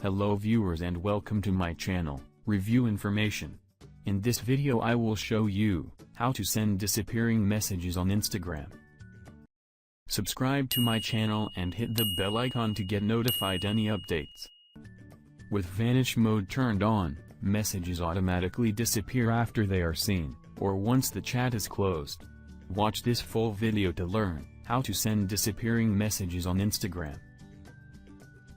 Hello viewers and welcome to my channel, Review Information. In this video I will show you how to send disappearing messages on Instagram. Subscribe to my channel and hit the bell icon to get notified any updates. With Vanish mode turned on, messages automatically disappear after they are seen, or once the chat is closed. Watch this full video to learn how to send disappearing messages on Instagram.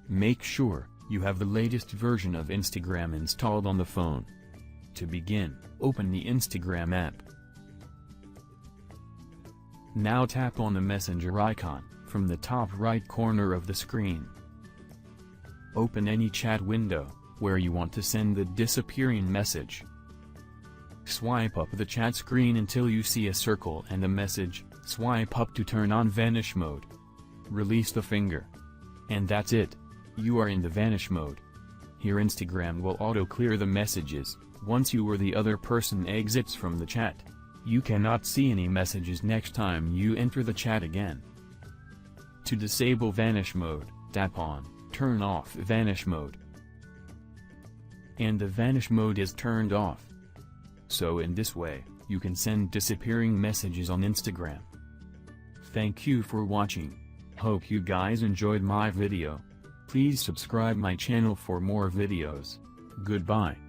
Make sure you have the latest version of Instagram installed on the phone. To begin, open the Instagram app. Now tap on the messenger icon from the top right corner of the screen. Open any chat window where you want to send the disappearing message. Swipe up the chat screen until you see a circle and a message. Swipe up to turn on Vanish mode. Release the finger. And that's it. You are in the Vanish mode. Here Instagram will auto-clear the messages once you or the other person exits from the chat. You cannot see any messages next time you enter the chat again. To disable Vanish mode, tap on Turn off Vanish mode. And the Vanish mode is turned off. So in this way, you can send disappearing messages on Instagram. Thank you for watching. Hope you guys enjoyed my video. Please subscribe my channel for more videos. Goodbye.